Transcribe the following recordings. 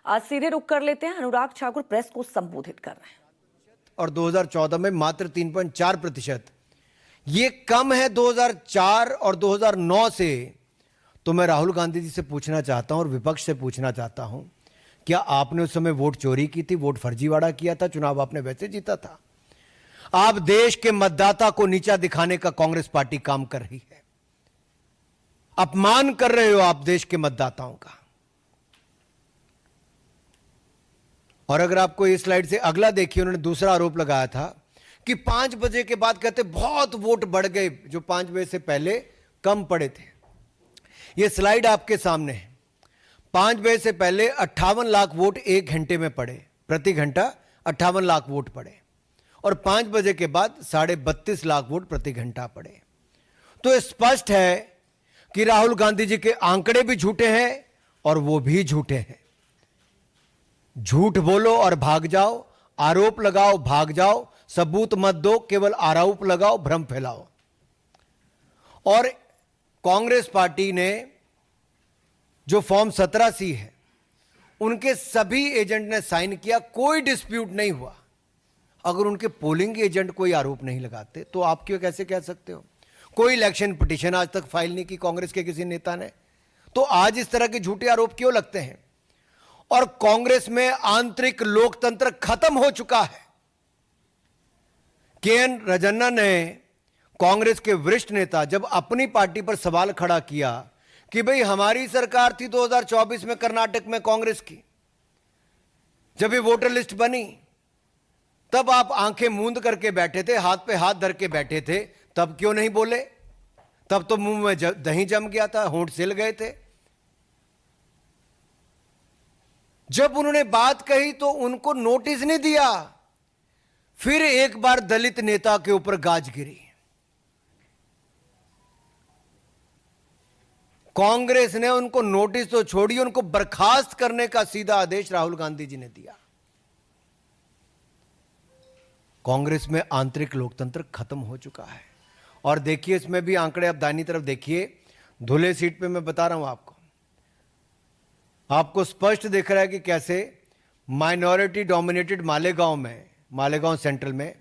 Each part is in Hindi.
आज सीधे रुख कर लेते हैं, अनुराग ठाकुर प्रेस को संबोधित कर रहे हैं। और 2014 में मात्र 3.4%। ये कम है 2004 और 2009 से। तो मैं राहुल गांधी जी से पूछना चाहता हूं और विपक्ष से पूछना चाहता हूं, क्या आपने उस समय वोट चोरी की थी, वोट फर्जीवाड़ा किया था, चुनाव आपने वैसे जीता था? आप देश के मतदाता को नीचा दिखाने का कांग्रेस पार्टी काम कर रही है। अपमान कर रहे हो आप देश के मतदाताओं का। और अगर आपको इस स्लाइड से अगला देखिए, उन्होंने दूसरा आरोप लगाया था कि 5 बजे के बाद कहते बहुत वोट बढ़ गए, जो 5 बजे से पहले कम पड़े थे। यह स्लाइड आपके सामने है। 5 बजे से पहले 58 लाख वोट 1 घंटे में पड़े, प्रति घंटा 58 लाख वोट पड़े, और 5 बजे के बाद 32.5 लाख वोट प्रति घंटा पड़े। तो स्पष्ट है कि राहुल गांधी जी के आंकड़े भी झूठे हैं और वो भी झूठे हैं। झूठ बोलो और भाग जाओ, आरोप लगाओ भाग जाओ, सबूत मत दो, केवल आरोप लगाओ, भ्रम फैलाओ। और कांग्रेस पार्टी ने जो फॉर्म 17C है, उनके सभी एजेंट ने साइन किया, कोई डिस्प्यूट नहीं हुआ। अगर उनके पोलिंग एजेंट कोई आरोप नहीं लगाते तो आप क्यों कैसे कह सकते हो? कोई इलेक्शन पिटीशन आज तक फाइल नहीं की कांग्रेस के किसी नेता ने, तो आज इस तरह के झूठे आरोप क्यों लगते हैं? और कांग्रेस में आंतरिक लोकतंत्र खत्म हो चुका है। के.एन. राजन्ना ने, कांग्रेस के वरिष्ठ नेता, जब अपनी पार्टी पर सवाल खड़ा किया कि भाई हमारी सरकार थी 2024 में कर्नाटक में कांग्रेस की, जब ये वोटर लिस्ट बनी, तब आप आंखें मूंद करके बैठे थे, हाथ पे हाथ धर के बैठे थे, तब क्यों नहीं बोले? तब तो मुंह में दही जम गया था, होंठ सिल गए थे। जब उन्होंने बात कही तो उनको नोटिस नहीं दिया। फिर एक बार दलित नेता के ऊपर गाज गिरी। कांग्रेस ने उनको नोटिस तो छोड़ी, उनको बर्खास्त करने का सीधा आदेश राहुल गांधी जी ने दिया। कांग्रेस में आंतरिक लोकतंत्र खत्म हो चुका है। और देखिए, इसमें भी आंकड़े आप दाहिनी तरफ देखिए, धुले सीट पे मैं बता रहा हूं आपको स्पष्ट दिख रहा है कि कैसे माइनॉरिटी डोमिनेटेड मालेगांव सेंट्रल में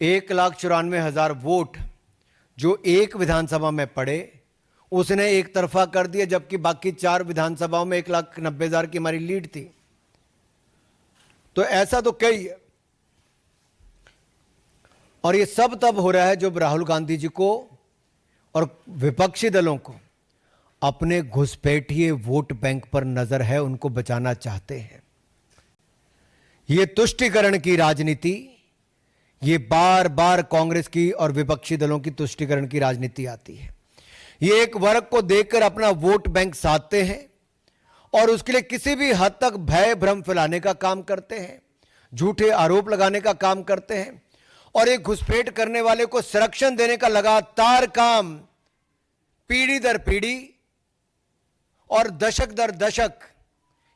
1,94,000 वोट जो एक विधानसभा में पड़े, उसने एक तरफा कर दिया, जबकि बाकी 4 विधानसभाओं में 1,90,000 की हमारी लीड थी। तो ऐसा तो कई है। और ये सब तब हो रहा है जब राहुल गांधी जी को और विपक्षी दलों को अपने घुसपैठिए वोट बैंक पर नजर है, उनको बचाना चाहते हैं। ये तुष्टीकरण की राजनीति, ये बार बार कांग्रेस की और विपक्षी दलों की तुष्टीकरण की राजनीति आती है। ये एक वर्ग को देखकर अपना वोट बैंक साधते हैं और उसके लिए किसी भी हद तक भय भ्रम फैलाने का काम करते हैं, झूठे आरोप लगाने का काम करते हैं, और एक घुसपैठ करने वाले को संरक्षण देने का लगातार काम पीढ़ी दर पीढ़ी और दशक दर दशक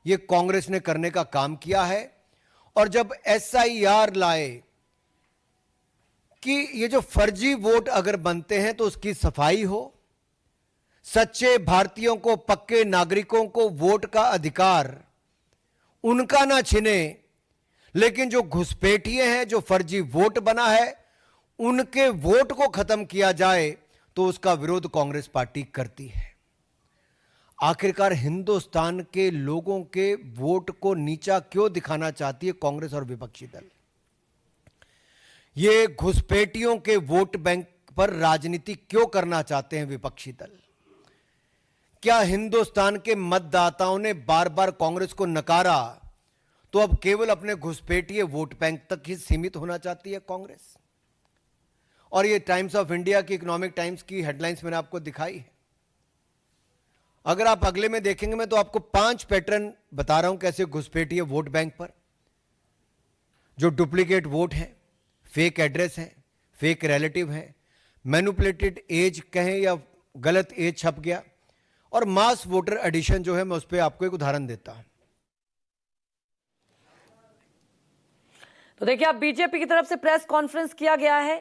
ये कांग्रेस ने करने का काम किया है। और जब SIR लाए कि ये जो फर्जी वोट अगर बनते हैं तो उसकी सफाई हो, सच्चे भारतीयों को, पक्के नागरिकों को वोट का अधिकार उनका ना छिने, लेकिन जो घुसपैठिए हैं, जो फर्जी वोट बना है, उनके वोट को खत्म किया जाए, तो उसका विरोध कांग्रेस पार्टी करती है। आखिरकार हिंदुस्तान के लोगों के वोट को नीचा क्यों दिखाना चाहती है कांग्रेस और विपक्षी दल? ये घुसपैठियों के वोट बैंक पर राजनीति क्यों करना चाहते हैं विपक्षी दल? क्या हिंदुस्तान के मतदाताओं ने बार बार कांग्रेस को नकारा, तो अब केवल अपने घुसपैठिए वोट बैंक तक ही सीमित होना चाहती है कांग्रेस? और ये टाइम्स ऑफ इंडिया की, इकोनॉमिक टाइम्स की हेडलाइंस मैंने आपको दिखाई है। अगर आप अगले में देखेंगे, मैं तो आपको 5 पैटर्न बता रहा हूं कैसे घुसपैठिए वोट बैंक पर, जो डुप्लीकेट वोट हैं, फेक एड्रेस हैं, फेक रिलेटिव हैं, मैनिपुलेटेड एज कहें या गलत एज छप गया, और मास वोटर एडिशन जो है, मैं उस पर आपको एक उदाहरण देता हूं। तो देखिए, अब बीजेपी की तरफ से प्रेस कॉन्फ्रेंस किया गया है।